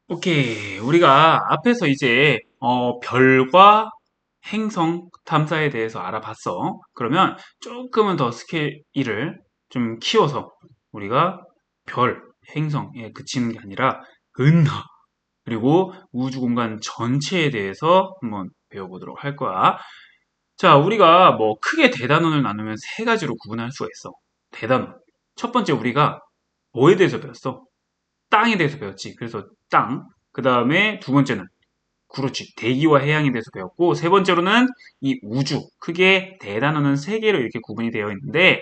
오케이. 우리가 앞에서 이제 별과 행성 탐사에 대해서 알아봤어. 그러면 조금은 더 스케일을 좀 키워서 우리가 별, 행성에 그치는 게 아니라 은하, 그리고 우주 공간 전체에 대해서 한번 배워보도록 할 거야. 자, 우리가 뭐 크게 대단원을 나누면 세 가지로 구분할 수가 있어. 대단원. 첫 번째 우리가 뭐에 대해서 배웠어? 땅에 대해서 배웠지. 그래서 땅. 그 다음에 두 번째는 그렇지. 대기와 해양에 대해서 배웠고, 세 번째로는 이 우주. 크게 대단어는 세 개로 이렇게 구분이 되어 있는데,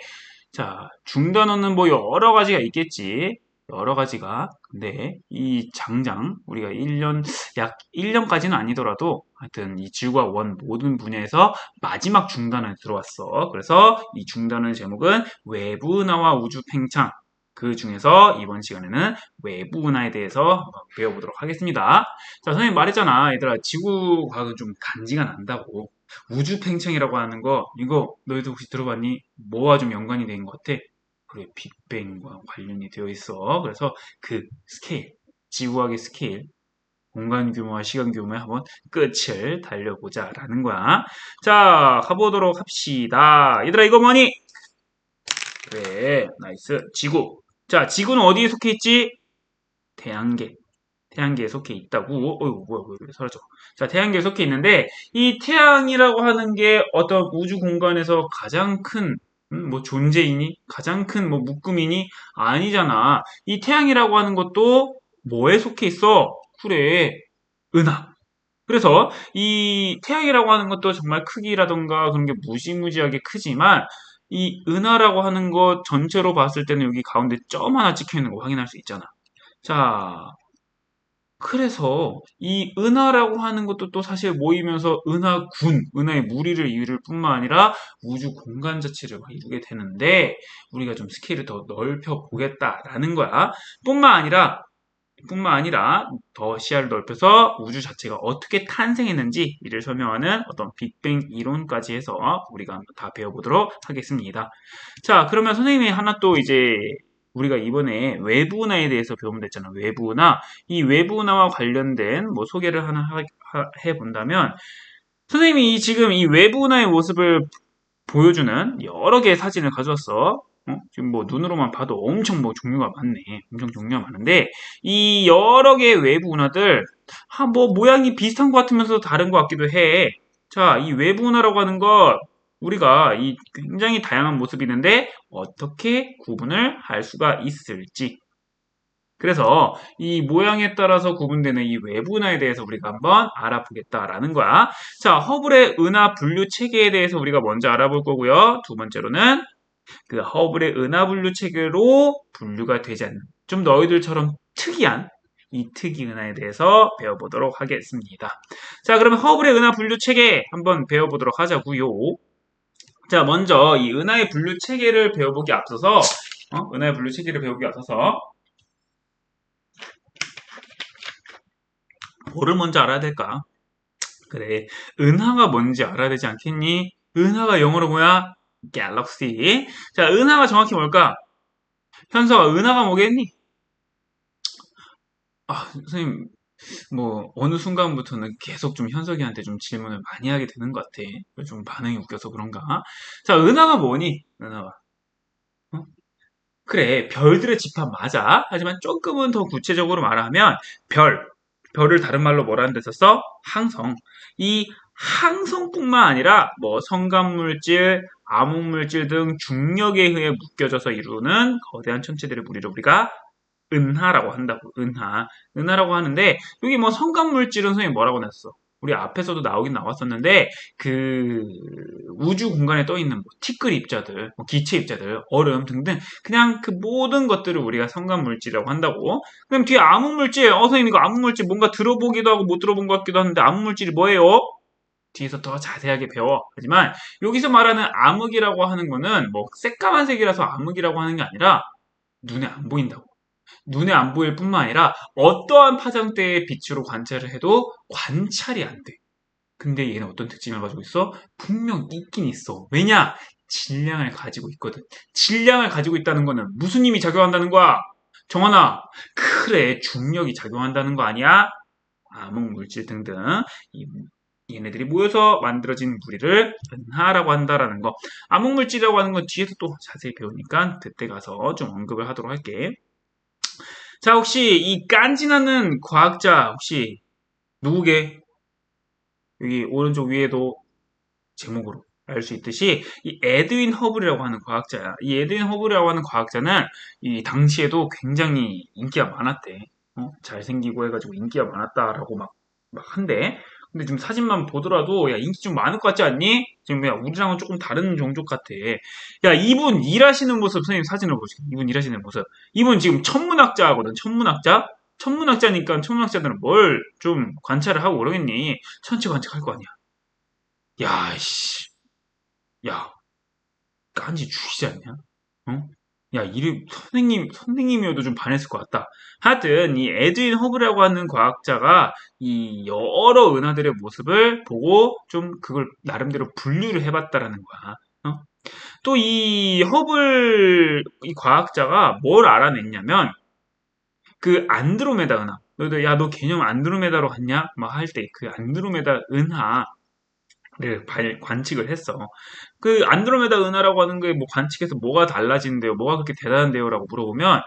자, 중단어는 뭐 여러 가지가 있겠지. 여러 가지가. 근데 이 장장, 우리가 1년, 약 1년까지는 아니더라도 하여튼 이 지구와 원 모든 분야에서 마지막 중단에 들어왔어. 그래서 이 중단의 제목은 외부 은하와 우주 팽창. 그 중에서 이번 시간에는 외부 은하에 대해서 한번 배워보도록 하겠습니다. 자, 선생님 말했잖아. 얘들아, 지구 과학은 좀 간지가 난다고. 우주 팽창이라고 하는 거, 이거 너희도 혹시 들어봤니? 뭐와 좀 연관이 된 것 같아? 그래, 빅뱅과 관련이 되어 있어. 그래서 그 스케일, 지구학의 스케일, 공간 규모와 시간 규모에 한번 끝을 달려보자라는 거야. 자, 가보도록 합시다. 얘들아, 이거 뭐니? 그래, 나이스. 지구. 자, 지구는 어디에 속해 있지? 태양계. 태양계에 속해 있다고. 어이구, 뭐야, 왜 사라져. 자, 태양계에 속해 있는데, 이 태양이라고 하는 게 어떤 우주 공간에서 가장 큰, 뭐 존재이니? 가장 큰 뭐 묶음이니? 아니잖아. 이 태양이라고 하는 것도 뭐에 속해 있어? 그래, 은하. 그래서 이 태양이라고 하는 것도 정말 크기라던가 그런 게 무지무지하게 크지만, 이 은하라고 하는 것 전체로 봤을 때는 여기 가운데 점 하나 찍혀 있는 거 확인할 수 있잖아. 자, 그래서 이 은하라고 하는 것도 또 사실 모이면서 은하군, 은하의 무리를 이룰 뿐만 아니라 우주 공간 자체를 막 이루게 되는데 우리가 좀 스케일을 더 넓혀 보겠다라는 거야. 뿐만 아니라 뿐만 아니라 더 시야를 넓혀서 우주 자체가 어떻게 탄생했는지 이를 설명하는 어떤 빅뱅 이론까지 해서 우리가 한번 다 배워보도록 하겠습니다. 자, 그러면 선생님이 하나 또 이제 우리가 이번에 외부은하에 대해서 배우면 됐잖아. 외부은하. 이 외부은하와 관련된 뭐 소개를 하나 해본다면 선생님이 지금 이 외부은하의 모습을 보여주는 여러 개의 사진을 가져왔어. 지금 뭐 눈으로만 봐도 엄청 뭐 종류가 많네. 엄청 종류가 많은데 이 여러 개의 외부 운하들 뭐 모양이 비슷한 것 같으면서 다른 것 같기도 해. 자, 이 외부 운하라고 하는 것 우리가 이 굉장히 다양한 모습이 있는데 어떻게 구분을 할 수가 있을지. 그래서 이 모양에 따라서 구분되는 이 외부 은하에 대해서 우리가 한번 알아보겠다라는 거야. 자, 허블의 은하 분류 체계에 대해서 우리가 먼저 알아볼 거고요. 두 번째로는 그 허블의 은하 분류 체계로 분류가 되지 않는 좀 너희들처럼 특이한 이 특이 은하에 대해서 배워보도록 하겠습니다. 자, 그러면 허블의 은하 분류 체계 한번 배워보도록 하자고요. 자, 먼저 이 은하의 분류 체계를 배워보기 앞서서 은하의 분류 체계를 배우기 앞서서 뭐를 먼저 알아야 될까? 그래, 은하가 뭔지 알아야 되지 않겠니? 은하가 영어로 뭐야? 갤럭시. 자, 은하가 정확히 뭘까? 현서가 은하가 뭐겠니? 선생님, 뭐 어느 순간부터는 계속 좀 현석이한테 좀 질문을 많이 하게 되는 것 같아. 좀 반응이 웃겨서 그런가? 자, 은하가 뭐니? 은하가. 어? 그래, 별들의 집합 맞아. 하지만 조금은 더 구체적으로 말하면 별, 별을 다른 말로 뭐라는 데 썼어? 항성. 이 항성뿐만 아니라 뭐 성간물질, 암흑물질 등 중력에 의해 묶여져서 이루는 거대한 천체들의 무리를 우리가 은하라고 한다고. 은하라고 하는데 여기 뭐 성간물질은 선생님 뭐라고 냈어? 우리 앞에서도 나오긴 나왔었는데 그 우주 공간에 떠 있는 뭐 티끌 입자들, 뭐 기체 입자들, 얼음 등등 그냥 그 모든 것들을 우리가 성간물질이라고 한다고. 그럼 뒤에 암흑물질, 선생님 이거 암흑물질 뭔가 들어보기도 하고 못 들어본 것 같기도 하는데 암흑물질이 뭐예요? 뒤에서 더 자세하게 배워. 하지만 여기서 말하는 암흑이라고 하는 거는 뭐 새까만 색이라서 암흑이라고 하는 게 아니라 눈에 안 보인다고. 눈에 안 보일 뿐만 아니라 어떠한 파장대의 빛으로 관찰을 해도 관찰이 안 돼. 근데 얘는 어떤 특징을 가지고 있어? 분명 있긴 있어. 왜냐? 질량을 가지고 있거든. 질량을 가지고 있다는 거는 무슨 힘이 작용한다는 거야? 정원아, 그래, 중력이 작용한다는 거 아니야? 암흑물질 등등. 이- 얘네들이 모여서 만들어진 무리를 은하라고 한다라는 거. 암흑물질이라고 하는 건 뒤에서 또 자세히 배우니까 그때 가서 좀 언급을 하도록 할게. 자, 혹시 이 깐지나는 과학자 혹시 누구게? 여기 오른쪽 위에도 제목으로 알 수 있듯이 이 에드윈 허블이라고 하는 과학자야. 이 에드윈 허블이라고 하는 과학자는 이 당시에도 굉장히 인기가 많았대. 잘생기고 해가지고 인기가 많았다라고 막 한대. 근데 지금 사진만 보더라도 야 인기 좀 많을 것 같지 않니? 지금 야 우리랑은 조금 다른 종족 같아. 야 이분 일하시는 모습 선생님 사진을 보시죠. 이분 일하시는 모습. 이분 지금 천문학자거든. 천문학자. 천문학자니까 천문학자들은 뭘 좀 관찰을 하고 그러겠니? 천체 관측할 거 아니야. 야, 씨. 야, 깐지 죽이지 않냐? 어? 야, 선생님이어도 좀 반했을 것 같다. 하여튼, 이 에드윈 허브라고 하는 과학자가 이 여러 은하들의 모습을 보고 좀 그걸 나름대로 분류를 해봤다라는 거야. 또 이 허블, 이 과학자가 뭘 알아냈냐면, 그 안드로메다 은하. 너도, 야, 너 개념 안드로메다로 갔냐? 막 할 때, 그 안드로메다 은하, 를 관측을 했어. 그 안드로메다 은하라고 하는 게 뭐 관측해서 뭐가 달라진대요? 뭐가 그렇게 대단한데요?라고 물어보면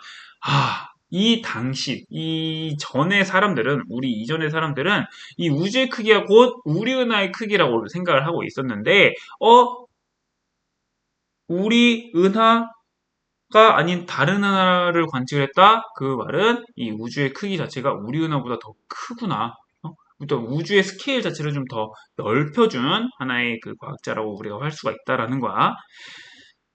이 당시 이 전의 사람들은 우리 이전의 사람들은 이 우주의 크기가 곧 우리 은하의 크기라고 생각을 하고 있었는데 우리 은하가 아닌 다른 은하를 관측을 했다? 그 말은 이 우주의 크기 자체가 우리 은하보다 더 크구나. 또 우주의 스케일 자체를 좀 더 넓혀준 하나의 그 과학자라고 우리가 할 수가 있다라는 거야.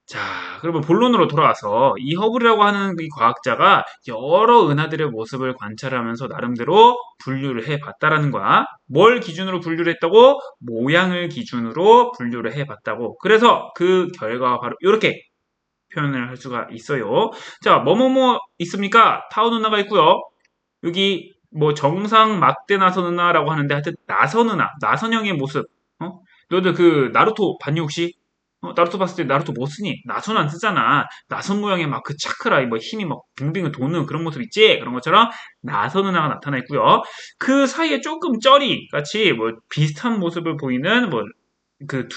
자, 그러면 본론으로 돌아와서 이 허블이라고 하는 이 과학자가 여러 은하들의 모습을 관찰하면서 나름대로 분류를 해봤다라는 거야. 뭘 기준으로 분류를 했다고? 모양을 기준으로 분류를 해봤다고. 그래서 그 결과가 바로 이렇게 표현을 할 수가 있어요. 자, 뭐뭐뭐 있습니까? 타운 은하가 있고요. 여기 뭐 정상 막대 나선 은하라고 하는데 하여튼 나선 은하, 나선형의 모습. 너들 그 나루토 봤니 혹시? 나루토 봤을 때 나루토 뭐 쓰니? 나선 안 쓰잖아. 나선 모양의 막 그 차크라, 뭐 힘이 막 빙빙 도는 그런 모습 있지? 그런 것처럼 나선 은하가 나타나 있고요. 그 사이에 조금 쩌리 같이 뭐 비슷한 모습을 보이는 뭐 그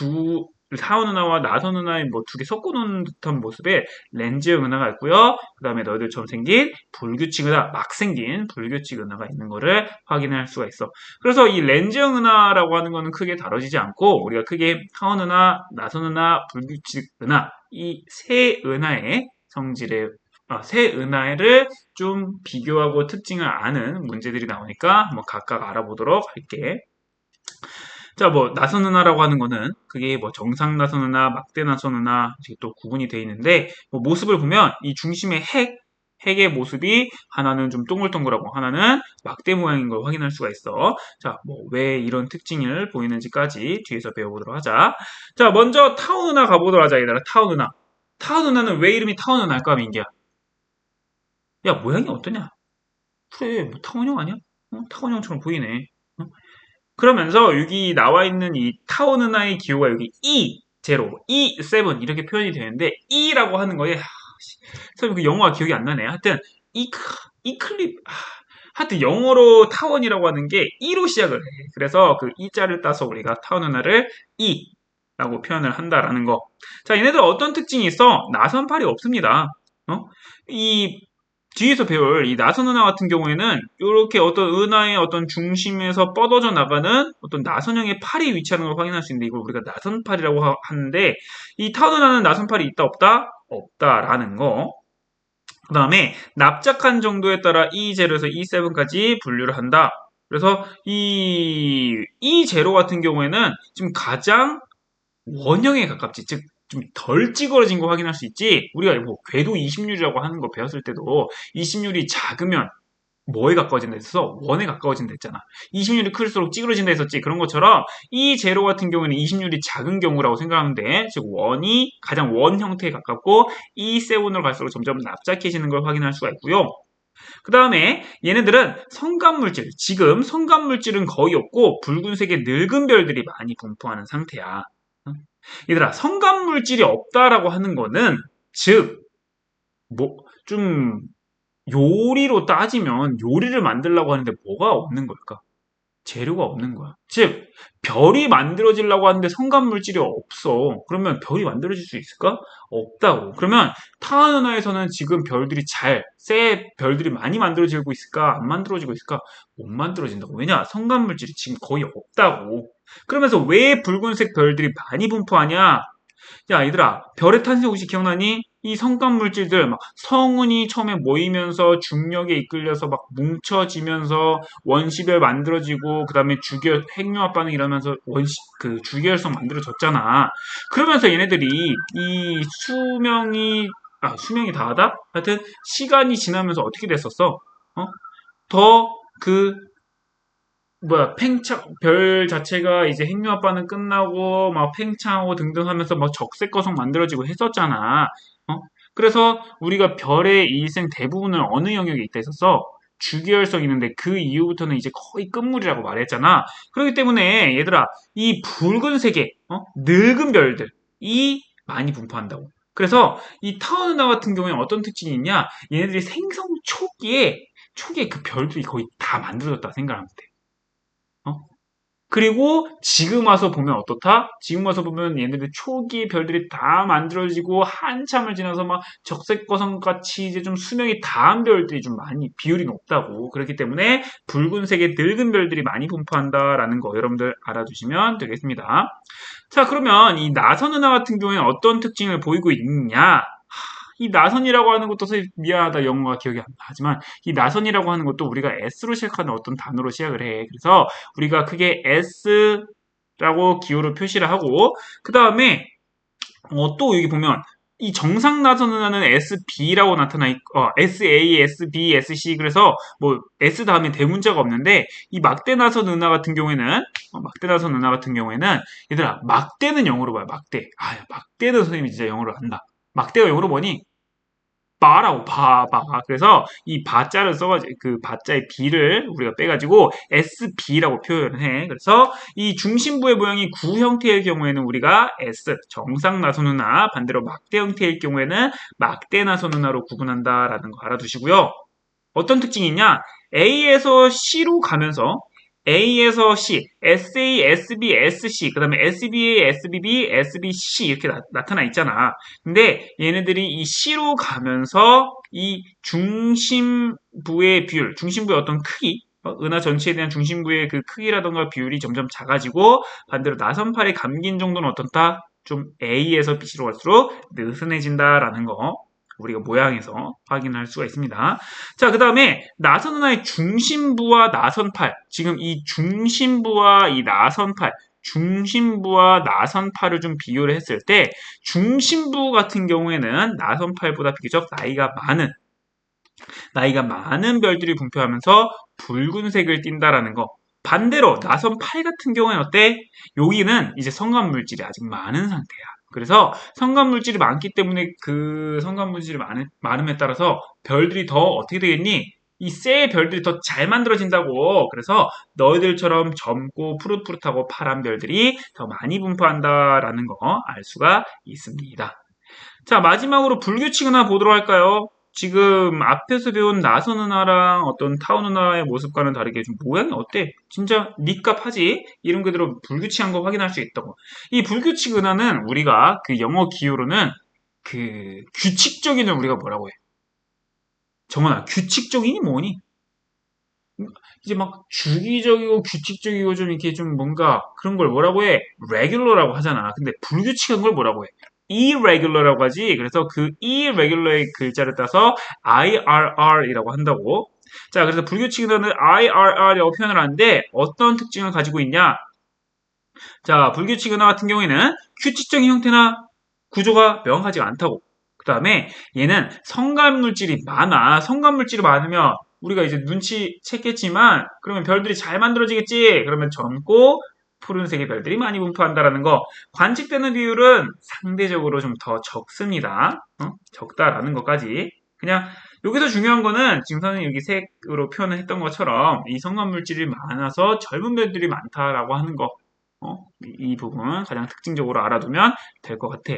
사원 누나와 나선 누나의 뭐 두 개 섞어놓은 듯한 모습의 렌즈형 은하가 있고요. 그 다음에 너희들처럼 생긴 불규칙 은하, 막 생긴 불규칙 은하가 있는 거를 확인할 수가 있어. 그래서 이 렌즈형 은하라고 하는 거는 크게 다뤄지지 않고 우리가 크게 사원 은하, 나선 은하, 불규칙 은하 이 세 은하의 성질의 세 은하를 좀 비교하고 특징을 아는 문제들이 나오니까 한번 각각 알아보도록 할게. 자, 뭐, 나선 은하라고 하는 거는, 그게 뭐, 정상 나선 은하, 막대 나선 은하, 이렇게 또 구분이 되어 있는데, 뭐 모습을 보면, 이 중심의 핵의 모습이 하나는 좀 동글동글하고, 하나는 막대 모양인 걸 확인할 수가 있어. 자, 뭐, 왜 이런 특징을 보이는지까지 뒤에서 배워보도록 하자. 자, 먼저 타운 은하 가보도록 하자, 얘들아. 타운 은하. 타운 은하는 왜 이름이 타운 은하일까, 민기야? 야, 모양이 어떠냐? 그래, 뭐, 타원형 아니야? 타원형처럼 보이네. 그러면서 여기 나와 있는 이 타워 누나의 기호가 여기 E0, E7 이렇게 표현이 되는데 E라고 하는 거에 선생님 그 영어가 기억이 안 나네. 하여튼 이클립 하여튼 영어로 타원이라고 하는 게 E로 시작을 해. 그래서 그 E자를 따서 우리가 타워 누나를 E라고 표현을 한다라는 거. 자, 얘네들 어떤 특징이 있어? 나선팔이 없습니다. 이 뒤에서 배울 이 나선 은하 같은 경우에는 이렇게 어떤 은하의 어떤 중심에서 뻗어져 나가는 어떤 나선형의 팔이 위치하는 걸 확인할 수 있는데 이걸 우리가 나선팔이라고 하는데 이 타원 은하는 나선팔이 있다 없다? 없다라는 거. 그 다음에 납작한 정도에 따라 E0에서 E7까지 분류를 한다. 그래서 이 E0 같은 경우에는 지금 가장 원형에 가깝지. 즉, 좀 덜 찌그러진 거 확인할 수 있지. 우리가 뭐 궤도 20률이라고 하는 거 배웠을 때도 20률이 작으면 뭐에 가까워진다 했어? 원에 가까워진다 했잖아. 20률이 클수록 찌그러진다 했었지. 그런 것처럼 이 제로 같은 경우에는 20률이 작은 경우라고 생각하면 돼. 즉 원이 가장 원 형태에 가깝고 이 세온으로 갈수록 점점 납작해지는 걸 확인할 수가 있고요. 그 다음에 얘네들은 성간물질, 지금 성간물질은 거의 없고 붉은색의 늙은 별들이 많이 분포하는 상태야. 얘들아, 성간물질이 없다라고 하는 거는 즉, 뭐, 좀 요리로 따지면 요리를 만들려고 하는데 뭐가 없는 걸까? 재료가 없는 거야. 즉, 별이 만들어지려고 하는데 성간물질이 없어. 그러면 별이 만들어질 수 있을까? 없다고. 그러면 타원은하에서는 지금 새 별들이 많이 만들어지고 있을까? 안 만들어지고 있을까? 못 만들어진다고. 왜냐? 성간물질이 지금 거의 없다고. 그러면서 왜 붉은색 별들이 많이 분포하냐? 야, 얘들아, 별의 탄생 혹시 기억나니? 이 성간 물질들, 막 성운이 처음에 모이면서 중력에 이끌려서 막 뭉쳐지면서 원시별 만들어지고, 그 다음에 핵융합 반응 이러면서 주계열성 만들어졌잖아. 그러면서 얘네들이 이 수명이 다하다? 하여튼, 시간이 지나면서 어떻게 됐었어? 어? 더 그 별 자체가 이제 핵융합 반응 끝나고, 막 팽창하고 등등 하면서 막 적색거성 만들어지고 했었잖아. 어? 그래서 우리가 별의 일생 대부분을 어느 영역에 있다 했었어? 주기열성이 있는데 그 이후부터는 이제 거의 끝물이라고 말했잖아. 그렇기 때문에 얘들아, 이 붉은색의, 늙은 별들이 많이 분포한다고. 그래서 이 타우누나 같은 경우에는 어떤 특징이 있냐? 얘네들이 생성 초기에 그 별들이 거의 다 만들어졌다 생각하면 돼. 어? 그리고 지금 와서 보면 어떻다? 지금 와서 보면 얘네들 초기 별들이 다 만들어지고 한참을 지나서 막 적색거성 같이 이제 좀 수명이 다한 별들이 좀 많이 비율이 높다고. 그렇기 때문에 붉은색의 늙은 별들이 많이 분포한다라는 거 여러분들 알아두시면 되겠습니다. 자, 그러면 이 나선은하 같은 경우에는 어떤 특징을 보이고 있느냐? 이 나선이라고 하는 것도 사실 미안하다 영어가 기억이 안 나지만 이 나선이라고 하는 것도 우리가 S로 시작하는 어떤 단어로 시작을 해. 그래서 우리가 크게 S라고 기호로 표시를 하고 그 다음에 또 여기 보면 이 정상 나선은하는 SB라고 나타나 있고 SA, SB, SC 그래서 뭐 S 다음에 대문자가 없는데 이 막대 나선 은하 같은 경우에는 얘들아 막대는 영어로 봐요. 막대. 막대는 선생님이 진짜 영어로 한다. 막대가 영어로 뭐니? 바라고 그래서 이 바자를 써가지고 그 바자의 b를 우리가 빼가지고 SB라고 표현을 해. 그래서 이 중심부의 모양이 구 형태일 경우에는 우리가 S 정상 나선운하 반대로 막대 형태일 경우에는 막대 나선운하로 구분한다라는 거 알아두시고요. 어떤 특징이 있냐? A에서 C로 가면서 A에서 C, SA, SB, SC, 그 다음에 SBA, SBB, SBC 이렇게 나타나 있잖아. 근데 얘네들이 이 C로 가면서 이 중심부의 비율, 중심부의 어떤 크기, 은하 전체에 대한 중심부의 그 크기라던가 비율이 점점 작아지고 반대로 나선팔이 감긴 정도는 어떻다? 좀 A에서 B로 갈수록 느슨해진다라는 거 우리가 모양에서 확인할 수가 있습니다. 자, 그 다음에 나선은하의 중심부와 나선팔. 지금 이 중심부와 이 나선팔. 중심부와 나선팔을 좀 비교를 했을 때 중심부 같은 경우에는 나선팔보다 비교적 나이가 많은 별들이 분포하면서 붉은색을 띈다라는 거. 반대로 나선팔 같은 경우에는 어때? 여기는 이제 성간물질이 아직 많은 상태야. 그래서 성간물질이 많기 때문에 그 성간물질이 많음에 따라서 별들이 더 어떻게 되겠니? 이 새 별들이 더 잘 만들어진다고. 그래서 너희들처럼 젊고 푸릇푸릇하고 파란 별들이 더 많이 분포한다라는 거 알 수가 있습니다. 자, 마지막으로 불규칙 은하 보도록 할까요? 지금 앞에서 배운 나선 은하랑 어떤 타운 은하의 모습과는 다르게 좀 모양이 어때? 진짜 니값하지? 이런 그대로 불규칙한 거 확인할 수 있다고. 이 불규칙 은하는 우리가 그 영어 기호로는 그 규칙적인을 우리가 뭐라고 해? 정원아, 규칙적인이 뭐니? 이제 막 주기적이고 규칙적이고 좀 이렇게 좀 뭔가 그런 걸 뭐라고 해? regular라고 하잖아. 근데 불규칙한 걸 뭐라고 해? irregular라고 하지. 그래서 그 irregular의 글자를 따서 IRR이라고 한다고. 자, 그래서 불규칙은 IRR이라고 표현을 하는데 어떤 특징을 가지고 있냐? 자, 불규칙 은하 같은 경우에는 규칙적인 형태나 구조가 명확하지가 않다고. 그 다음에 얘는 성간물질이 많아. 성간물질이 많으면 우리가 이제 눈치챘겠지만 그러면 별들이 잘 만들어지겠지. 그러면 젊고 푸른색의 별들이 많이 분포한다라는 거. 관측되는 비율은 상대적으로 좀 더 적습니다. 적다라는 것까지. 그냥 여기서 중요한 거는 지금 선생님이 여기 색으로 표현을 했던 것처럼 이 성간물질이 많아서 젊은 별들이 많다라고 하는 거. 이 부분 가장 특징적으로 알아두면 될 것 같아.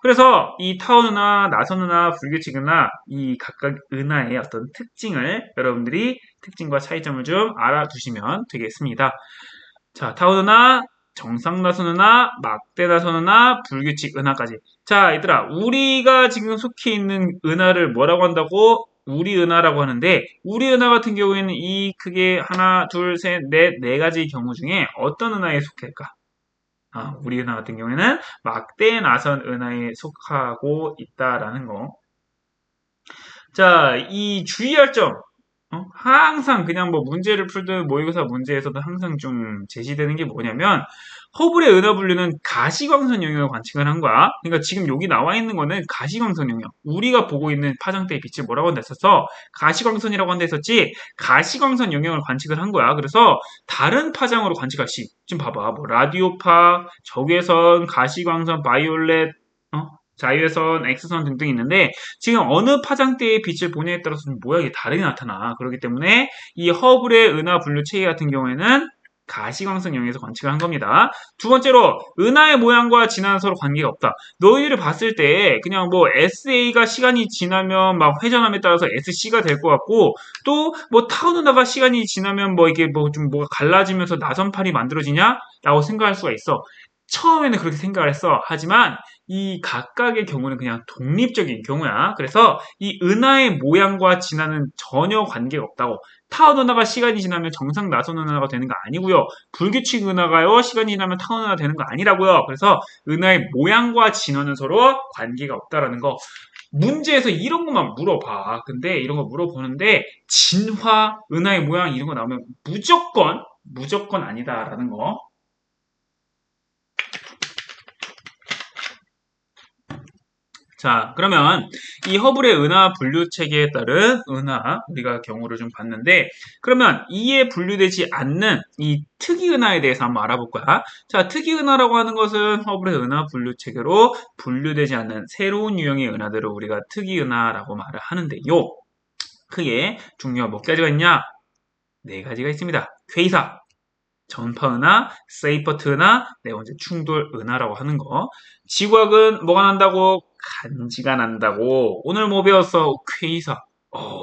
그래서 이 타원 은하, 나선 은하, 불규칙 은하 이 각각 은하의 어떤 특징을 여러분들이 특징과 차이점을 좀 알아두시면 되겠습니다. 자, 타원 은하, 정상 나선 은하, 막대 나선 은하, 불규칙 은하까지. 자, 얘들아, 우리가 지금 속해 있는 은하를 뭐라고 한다고? 우리 은하라고 하는데, 우리 은하 같은 경우에는 이 크게 하나, 둘, 셋, 넷, 네 가지 경우 중에 어떤 은하에 속할까? 우리 은하 같은 경우에는 막대 나선 은하에 속하고 있다라는 거. 자, 이 주의할 점. 항상 그냥 뭐 문제를 풀든 모의고사 문제에서도 항상 좀 제시되는 게 뭐냐면 허블의 은하 분류는 가시광선 영역을 관측을 한 거야. 그러니까 지금 여기 나와 있는 거는 가시광선 영역. 우리가 보고 있는 파장대의 빛을 뭐라고 한다 했었어? 가시광선이라고 한다 했었지? 가시광선 영역을 관측을 한 거야. 그래서 다른 파장으로 관측할 시. 지금 봐봐. 뭐 라디오파, 적외선, 가시광선, 바이올렛, 자유외선, X선 등등 있는데 지금 어느 파장대의 빛을 보냐에 따라서 좀 모양이 다르게 나타나. 그렇기 때문에 이 허블의 은하 분류 체계 같은 경우에는 가시광선 영역에서 관측을 한 겁니다. 두 번째로 은하의 모양과 진화는 서로 관계가 없다. 너희를 봤을 때 그냥 뭐 SA가 시간이 지나면 막 회전함에 따라서 SC가 될 것 같고 또 뭐 타운 은하가 시간이 지나면 뭐 이게 뭐 좀 뭐가 갈라지면서 나선팔이 만들어지냐라고 생각할 수가 있어. 처음에는 그렇게 생각을 했어. 하지만 이 각각의 경우는 그냥 독립적인 경우야. 그래서 이 은하의 모양과 진화는 전혀 관계가 없다고. 타원 은하가 시간이 지나면 정상 나선 은하가 되는 거 아니고요. 불규칙 은하가요. 시간이 지나면 타원 은하가 되는 거 아니라고요. 그래서 은하의 모양과 진화는 서로 관계가 없다라는 거. 문제에서 이런 것만 물어봐. 근데 이런 거 물어보는데 진화, 은하의 모양 이런 거 나오면 무조건 아니다라는 거. 자, 그러면 이 허블의 은하 분류 체계에 따른 은하 우리가 경우를 좀 봤는데 그러면 이에 분류되지 않는 이 특이 은하에 대해서 한번 알아볼 거야. 자, 특이 은하라고 하는 것은 허블의 은하 분류 체계로 분류되지 않는 새로운 유형의 은하들을 우리가 특이 은하라고 말을 하는데요. 크게 종류가 몇 가지가 있냐? 네 가지가 있습니다. 퀘이사, 전파은하, 세이퍼트은하, 네 번째 충돌은하라고 하는 거. 지구학은 뭐가 난다고? 간지가 난다고. 오늘 뭐 배웠어? 퀘이사.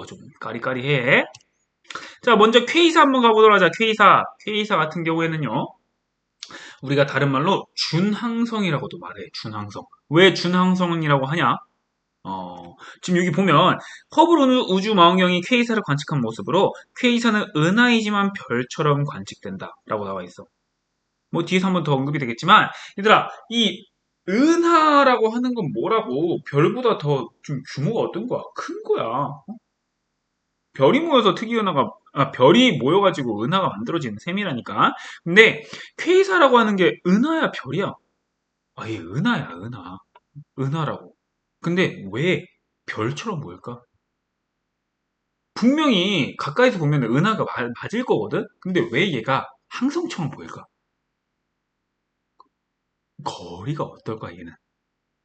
좀 까리까리해. 자, 먼저 퀘이사 한번 가보도록 하자. 퀘이사. 퀘이사 같은 경우에는요. 우리가 다른 말로 준항성이라고도 말해. 준항성. 왜 준항성이라고 하냐? 지금 여기 보면 허블 우주망원경이 퀘이사를 관측한 모습으로 퀘이사는 은하이지만 별처럼 관측된다 라고 나와 있어. 뭐 뒤에서 한번 더 언급이 되겠지만 얘들아 이 은하라고 하는 건 뭐라고? 별보다 더 좀 규모가 어떤 거야? 큰 거야. 별이 모여서 별이 모여가지고 은하가 만들어지는 셈이라니까. 근데 퀘이사라고 하는 게 은하야 별이야? 아예 은하야 은하. 은하라고. 근데 왜 별처럼 보일까? 분명히 가까이서 보면 은하가 맞을 거거든? 근데 왜 얘가 항성처럼 보일까? 거리가 어떨까, 얘는?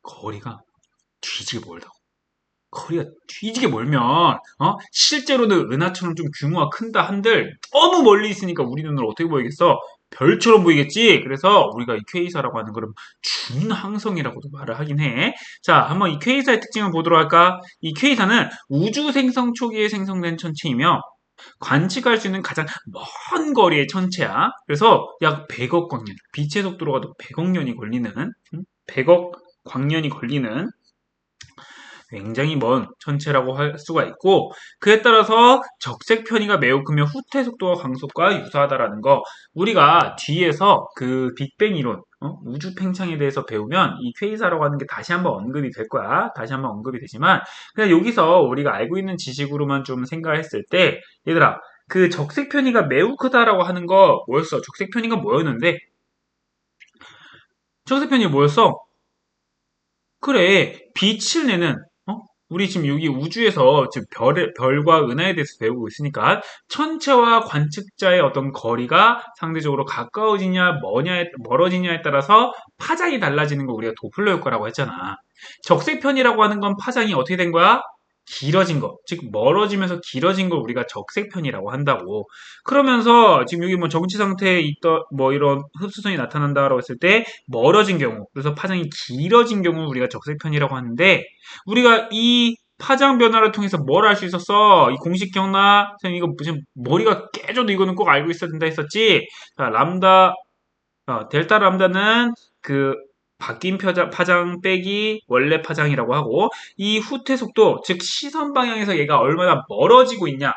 거리가 뒤지게 멀다고. 거리가 뒤지게 멀면, 실제로는 은하처럼 좀 규모가 큰다 한들, 너무 멀리 있으니까 우리 눈으로 어떻게 보이겠어? 별처럼 보이겠지? 그래서 우리가 이 퀘이사라고 하는 거는 준항성이라고도 말을 하긴 해. 자, 한번 이 퀘이사의 특징을 보도록 할까? 이 퀘이사는 우주 생성 초기에 생성된 천체이며, 관측할 수 있는 가장 먼 거리의 천체야. 그래서 약 100억 광년, 빛의 속도로 가도 100억 년이 걸리는, 100억 광년이 걸리는 굉장히 먼 천체라고 할 수가 있고 그에 따라서 적색 편이가 매우 크며 후퇴 속도가 광속과 유사하다라는 거 우리가 뒤에서 그 빅뱅 이론 우주 팽창에 대해서 배우면 이 퀘이사라고 하는 게 다시 한번 언급이 될 거야. 다시 한번 언급이 되지만 그냥 여기서 우리가 알고 있는 지식으로만 좀 생각했을 때 얘들아 그 적색 편이가 매우 크다라고 하는 거 뭐였어? 적색 편이가 뭐였는데 적색 편이 뭐였어? 그래 빛을 내는 우리 지금 여기 우주에서 지금 별과 은하에 대해서 배우고 있으니까 천체와 관측자의 어떤 거리가 상대적으로 가까워지냐 멀어지냐에 따라서 파장이 달라지는 거 우리가 도플러 효과라고 했잖아. 적색편이라고 하는 건 파장이 어떻게 된 거야? 길어진 거, 즉 멀어지면서 길어진 걸 우리가 적색편이라고 한다고. 그러면서 지금 여기 뭐 정치 상태에 있던 뭐 이런 흡수선이 나타난다라고 했을 때 멀어진 경우, 그래서 파장이 길어진 경우 우리가 적색편이라고 하는데 우리가 이 파장 변화를 통해서 뭘 알 수 있었어? 이 공식 기억나? 선생님 이거 무슨 머리가 깨져도 이거는 꼭 알고 있어야 된다 했었지? 자, 델타 람다는 그 바뀐 파장 빼기 원래 파장이라고 하고 이 후퇴 속도 즉 시선 방향에서 얘가 얼마나 멀어지고 있냐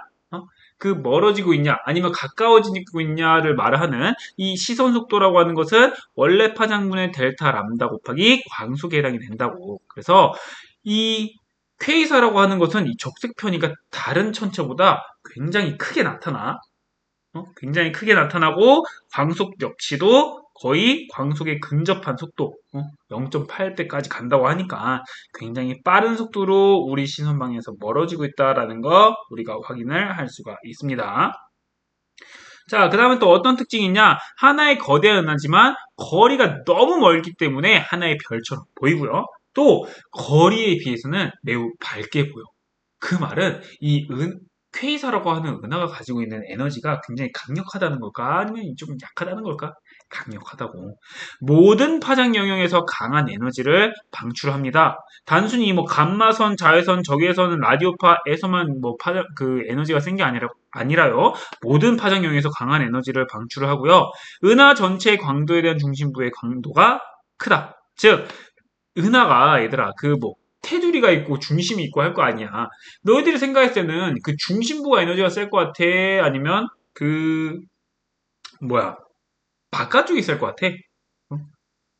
그 멀어지고 있냐 아니면 가까워지고 있냐를 말하는 이 시선 속도라고 하는 것은 원래 파장분의 델타 람다 곱하기 광속에 해당이 된다고. 그래서 이 퀘이사라고 하는 것은 이 적색 편이가 다른 천체보다 굉장히 크게 나타나. 굉장히 크게 나타나고 광속 역시도 거의 광속에 근접한 속도 0.8배까지 간다고 하니까 굉장히 빠른 속도로 우리 시선 방향에서 멀어지고 있다라는 거 우리가 확인을 할 수가 있습니다. 자, 그 다음에 또 어떤 특징이 있냐? 하나의 거대한 은하지만 거리가 너무 멀기 때문에 하나의 별처럼 보이고요. 또 거리에 비해서는 매우 밝게 보여. 그 말은 이 퀘이사라고 하는 은하가 가지고 있는 에너지가 굉장히 강력하다는 걸까? 아니면 좀 약하다는 걸까? 강력하다고. 모든 파장 영역에서 강한 에너지를 방출합니다. 단순히 뭐 감마선, 자외선, 적외선, 라디오파에서만 뭐 파장 그 에너지가 센 게 아니라요. 모든 파장 영역에서 강한 에너지를 방출을 하고요. 은하 전체의 광도에 대한 중심부의 광도가 크다. 즉 은하가 얘들아 그 뭐 테두리가 있고 중심이 있고 할 거 아니야. 너희들이 생각했을 때는 그 중심부가 에너지가 셀 것 같아? 아니면 그 뭐야 바깥쪽이 셀 것 같아? 어?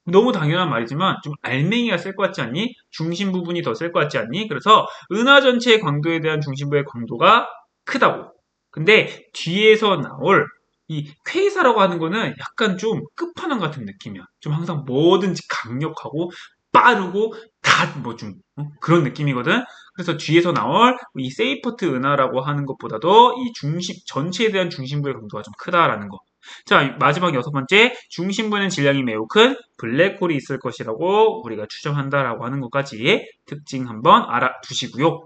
너무 당연한 말이지만 좀 알맹이가 셀 것 같지 않니? 중심 부분이 더 셀 것 같지 않니? 그래서 은하 전체의 광도에 대한 중심부의 광도가 크다고. 근데 뒤에서 나올 이 퀘이사라고 하는 거는 약간 좀 끝판왕 같은 느낌이야. 좀 항상 뭐든지 강력하고 빠르고 다 뭐 좀 그런 느낌이거든. 그래서 뒤에서 나올 이 세이퍼트 은하라고 하는 것보다도 이 중심 전체에 대한 중심부의 강도가 좀 크다라는 거. 자, 마지막 여섯 번째, 중심부에는 질량이 매우 큰 블랙홀이 있을 것이라고 우리가 추정한다라고 하는 것까지 특징 한번 알아두시고요.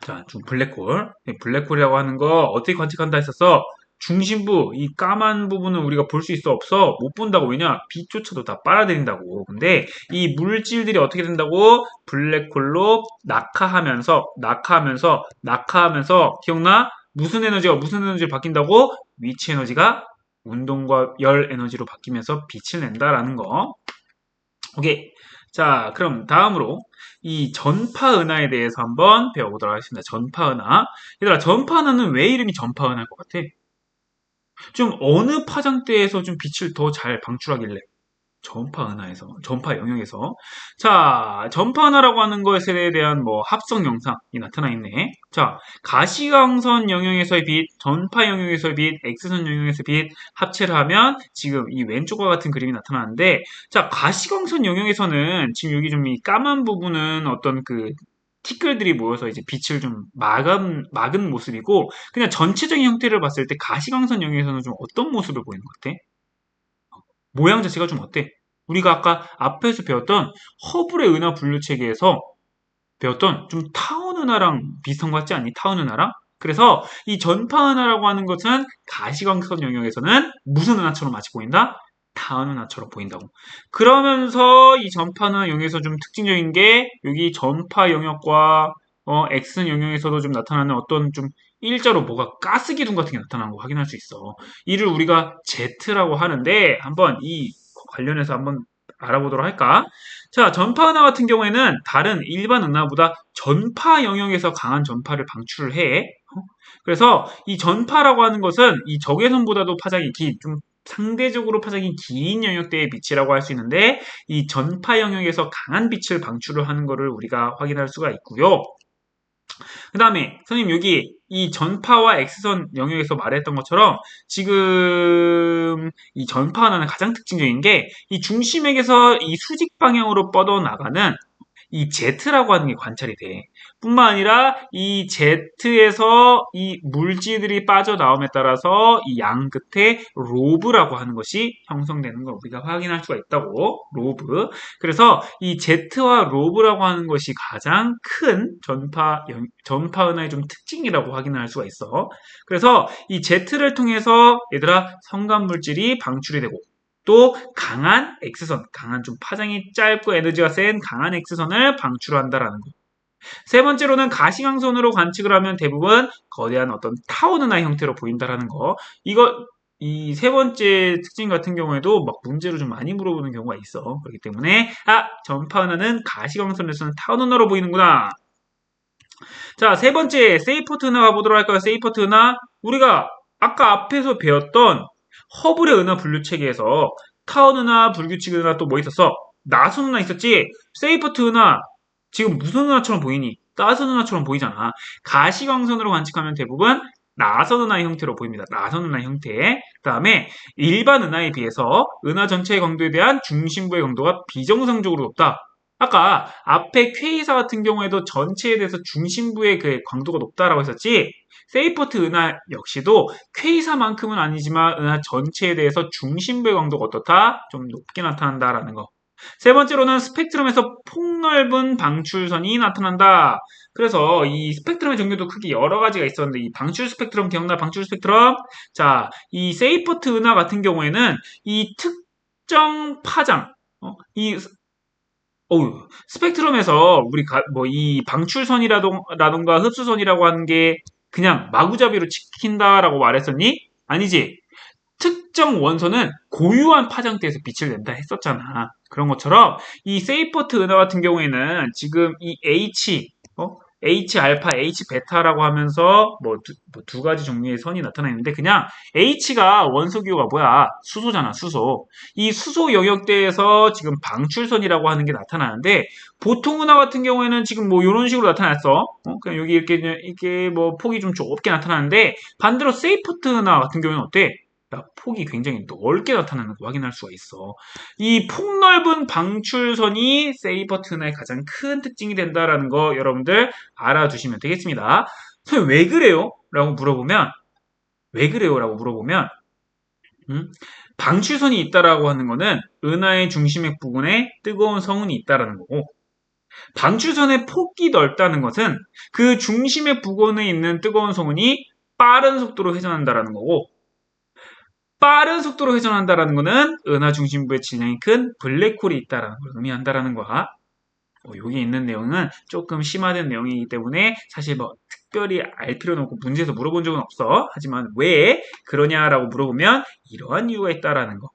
자, 블랙홀. 블랙홀이라고 하는 거 어떻게 관측한다 했었어? 중심부, 이 까만 부분은 우리가 볼 수 있어 없어? 못 본다고. 왜냐? 빛조차도 다 빨아들인다고. 근데 이 물질들이 어떻게 된다고? 블랙홀로 낙하하면서 기억나? 무슨 에너지가 무슨 에너지로 바뀐다고? 위치 에너지가 운동과 열 에너지로 바뀌면서 빛을 낸다라는 거. 오케이. 자, 그럼 다음으로 이 전파 은하에 대해서 한번 배워보도록 하겠습니다. 전파 은하. 얘들아, 전파 은하는 왜 이름이 전파 은하일 것 같아? 좀 어느 파장대에서 좀 빛을 더 잘 방출하길래? 전파 영역에서. 자, 전파 은하라고 하는 것에 대한 뭐 합성 영상이 나타나 있네. 자, 가시광선 영역에서의 빛, 전파 영역에서의 빛, X선 영역에서의 빛 합체를 하면 지금 이 왼쪽과 같은 그림이 나타나는데, 자, 가시광선 영역에서는 지금 여기 좀 이 까만 부분은 어떤 그 티끌들이 모여서 이제 빛을 좀 막은 모습이고, 그냥 전체적인 형태를 봤을 때 가시광선 영역에서는 좀 어떤 모습을 보이는 것 같아? 모양 자체가 좀 어때? 우리가 아까 앞에서 배웠던 허블의 은하 분류 체계에서 배웠던 좀 타원 은하랑 비슷한 것 같지 않니? 타원 은하랑? 그래서 이 전파 은하라고 하는 것은 가시광선 영역에서는 무슨 은하처럼 마치 보인다? 타원 은하처럼 보인다고. 그러면서 이 전파 은하 영역에서 좀 특징적인 게 여기 전파 영역과 X선 영역에서도 좀 나타나는 어떤 좀 일자로 뭐가 가스 기둥 같은 게 나타나는 거 확인할 수 있어. 이를 우리가 Z라고 하는데 한번 이 관련해서 한번 알아보도록 할까? 자, 전파 은하 같은 경우에는 다른 일반 은하보다 전파 영역에서 강한 전파를 방출을 해. 그래서 이 전파라고 하는 것은 이 적외선보다도 파장이 좀 상대적으로 파장이 긴 영역대의 빛이라고 할 수 있는데 이 전파 영역에서 강한 빛을 방출을 하는 것을 우리가 확인할 수가 있고요. 그 다음에 선생님 여기 이 전파와 X선 영역에서 말했던 것처럼 지금 이 전파 하나는 가장 특징적인 게 이 중심액에서 이 수직 방향으로 뻗어나가는 이 Z라고 하는 게 관찰이 돼. 뿐만 아니라 이 Z에서 이 물질들이 빠져나옴에 따라서 이 양 끝에 로브라고 하는 것이 형성되는 걸 우리가 확인할 수가 있다고. 로브. 그래서 이 Z와 로브라고 하는 것이 가장 큰 전파 은하의 좀 특징이라고 확인할 수가 있어. 그래서 이 Z를 통해서 얘들아 성간 물질이 방출이 되고 또 강한 X선, 강한 좀 파장이 짧고 에너지가 센 강한 X선을 방출한다라는 거. 세 번째로는 가시광선으로 관측을 하면 대부분 거대한 어떤 타원은하 형태로 보인다라는 거. 이 세 번째 특징 같은 경우에도 막 문제로 좀 많이 물어보는 경우가 있어. 그렇기 때문에 전파은하는 가시광선에서는 타원은하로 보이는구나. 자, 세 번째 세이퍼트 은하 가보도록 할까요? 세이퍼트 은하. 우리가 아까 앞에서 배웠던 허블의 은하 분류 체계에서 타원 은하, 불규칙 은하 또 뭐 있었어? 나선 은하 있었지? 세이퍼트 은하 지금 무슨 은하처럼 보이니? 따선 은하처럼 보이잖아. 가시광선으로 관측하면 대부분 나선 은하의 형태로 보입니다. 나선 은하 형태. 그 다음에 일반 은하에 비해서 은하 전체의 강도에 대한 중심부의 강도가 비정상적으로 높다. 아까 앞에 K사 같은 경우에도 전체에 대해서 중심부의 그 강도가 높다라고 했었지. 세이퍼트 은하 역시도 K사만큼은 아니지만 은하 전체에 대해서 중심부의 강도가 어떻다? 좀 높게 나타난다라는 거. 세 번째로는 스펙트럼에서 폭넓은 방출선이 나타난다. 그래서 이 스펙트럼의 종류도 크게 여러 가지가 있었는데 이 방출 스펙트럼 기억나? 방출 스펙트럼? 자, 이 세이퍼트 은하 같은 경우에는 이 특정 파장, 이 스펙트럼에서 우리 뭐 이 방출선이라던가 흡수선이라고 하는 게 그냥 마구잡이로 찍힌다라고 말했었니? 아니지. 특정 원소는 고유한 파장대에서 빛을 낸다 했었잖아. 그런 것처럼 이 세이퍼트 은하 같은 경우에는 지금 이 H 알파, H 베타라고 하면서 두 가지 종류의 선이 나타나 있는데 그냥 H가 원소 기호가 뭐야? 수소잖아, 수소. 이 수소 영역대에서 지금 방출선이라고 하는 게 나타나는데 보통 은하 같은 경우에는 지금 뭐 이런 식으로 나타났어. 그냥 여기 이렇게 뭐 폭이 좀 좁게 나타나는데 반대로 세이퍼트 은하 같은 경우는 어때? 폭이 굉장히 넓게 나타나는 거 확인할 수가 있어. 이 폭넓은 방출선이 세이퍼트 은하의 가장 큰 특징이 된다라는 거 여러분들 알아두시면 되겠습니다. 선생님 왜 그래요? 라고 물어보면 왜 그래요? 라고 물어보면 방출선이 있다라고 하는 거는 은하의 중심액 부근에 뜨거운 성운이 있다라는 거고 방출선의 폭이 넓다는 것은 그 중심액 부근에 있는 뜨거운 성운이 빠른 속도로 회전한다라는 거고 빠른 속도로 회전한다라는 것은 은하 중심부에 질량이 큰 블랙홀이 있다라는 걸 의미한다라는 거야. 여기 있는 내용은 조금 심화된 내용이기 때문에 사실 뭐 특별히 알 필요는 없고 문제에서 물어본 적은 없어. 하지만 왜 그러냐라고 물어보면 이러한 이유가 있다라는 거.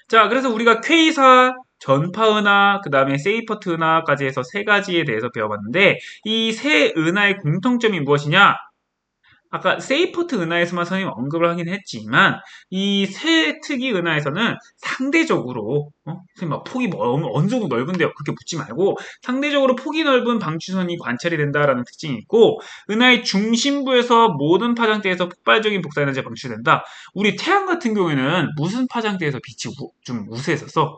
자, 그래서 우리가 K사, 전파은하, 그 다음에 세이퍼트 은하까지 해서 세 가지에 대해서 배워봤는데 이 세 은하의 공통점이 무엇이냐? 아까 세이퍼트 은하에서만 선생님이 언급을 하긴 했지만 이 세 특이 은하에서는 상대적으로 선생님 막 폭이 어느 정도 넓은데요 그렇게 묻지 말고 상대적으로 폭이 넓은 방출선이 관찰이 된다라는 특징이 있고 은하의 중심부에서 모든 파장대에서 폭발적인 복사에너지가 방출된다. 우리 태양 같은 경우에는 무슨 파장대에서 빛이 좀 우세했었어?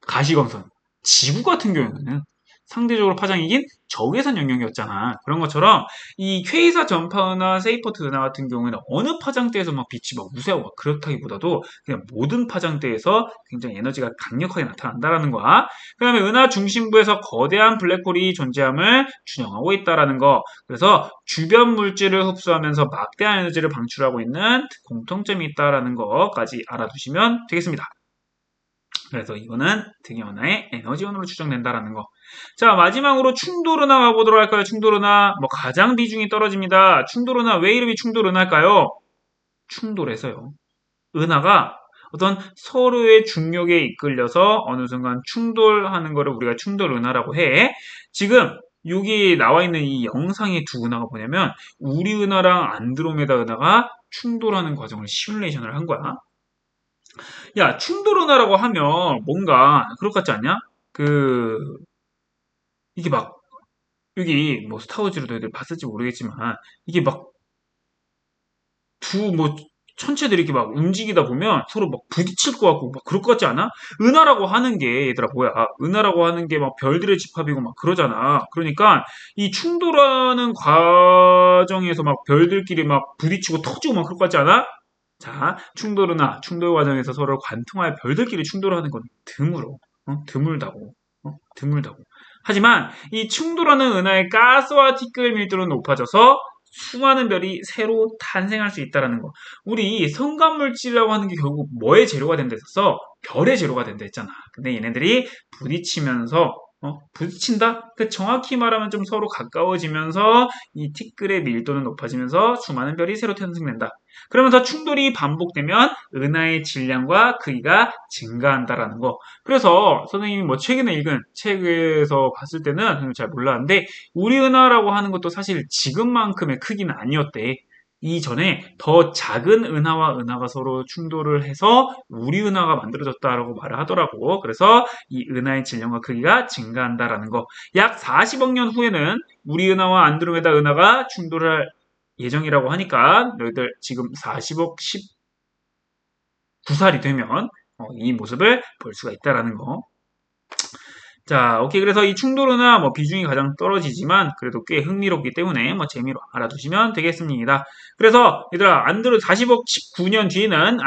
가시광선. 지구 같은 경우에는 상대적으로 파장이긴 적외선 영역이었잖아. 그런 것처럼 이 K사 전파은하, 세이퍼트 은하 같은 경우에는 어느 파장대에서 막 빛이 막 우세하고 막 그렇다기보다도 그냥 모든 파장대에서 굉장히 에너지가 강력하게 나타난다라는 거야. 그 다음에 은하 중심부에서 거대한 블랙홀이 존재함을 준영하고 있다라는 거. 그래서 주변 물질을 흡수하면서 막대한 에너지를 방출하고 있는 공통점이 있다라는 거까지 알아두시면 되겠습니다. 그래서 이거는 등연하의 에너지원으로 추정된다라는 거. 자, 마지막으로 충돌은하 가보도록 할까요? 충돌은하. 뭐 가장 비중이 떨어집니다. 충돌은하 왜 이름이 충돌은하일까요? 충돌해서요. 은하가 어떤 서로의 중력에 이끌려서 어느 순간 충돌하는 거를 우리가 충돌은하라고 해. 지금 여기 나와 있는 이 영상의 두 은하가 뭐냐면 우리 은하랑 안드로메다 은하가 충돌하는 과정을 시뮬레이션을 한 거야. 야, 충돌은하라고 하면 뭔가 그럴 것 같지 않냐? 이게 막 여기 뭐 스타워즈로도 애들 봤을지 모르겠지만 이게 막 뭐 천체들이 이렇게 막 움직이다 보면 서로 막 부딪힐 것 같고 막 그럴 것 같지 않아? 은하라고 하는 게 얘들아 뭐야? 은하라고 하는 게 막 별들의 집합이고 막 그러잖아. 그러니까 이 충돌하는 과정에서 막 별들끼리 막 부딪히고 터지고 막 그럴 것 같지 않아? 자, 충돌은하, 충돌 과정에서 서로 관통하여 별들끼리 충돌하는 건 드물어. 드물다고. 드물다고. 하지만 이 충돌하는 은하의 가스와 티끌 밀도는 높아져서 수많은 별이 새로 탄생할 수 있다는 거. 우리 성간물질이라고 하는 게 결국 뭐의 재료가 된다 했었어? 별의 재료가 된다 했잖아. 근데 얘네들이 부딪히면서 부딪힌다? 그 정확히 말하면 좀 서로 가까워지면서 이 티끌의 밀도는 높아지면서 수많은 별이 새로 탄생된다. 그러면서 충돌이 반복되면 은하의 질량과 크기가 증가한다라는 거. 그래서 선생님이 뭐 최근에 읽은 책에서 봤을 때는 잘 몰랐는데 우리 은하라고 하는 것도 사실 지금만큼의 크기는 아니었대. 이전에 더 작은 은하와 은하가 서로 충돌을 해서 우리 은하가 만들어졌다라고 말을 하더라고. 그래서 이 은하의 질량과 크기가 증가한다라는 거. 약 40억 년 후에는 우리 은하와 안드로메다 은하가 충돌할 예정이라고 하니까 너희들 지금 40억 19살이 되면 이 모습을 볼 수가 있다라는 거. 자, 오케이. 그래서 이 충돌은하 뭐 비중이 가장 떨어지지만 그래도 꽤 흥미롭기 때문에 뭐 재미로 알아두시면 되겠습니다. 그래서 얘들아 40억 19년 뒤에는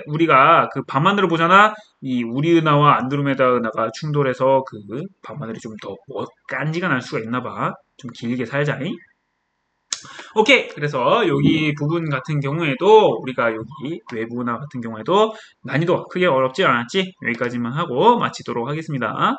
우리가 그 밤하늘을 보잖아. 이 우리 은하와 안드로메다 은하가 충돌해서 그 밤하늘이 좀 더 깐지가 날 수가 있나 봐. 좀 길게 살자잉. 오케이. 그래서 여기 부분 같은 경우에도 우리가 여기 외부나 같은 경우에도 난이도가 크게 어렵지 않았지? 여기까지만 하고 마치도록 하겠습니다.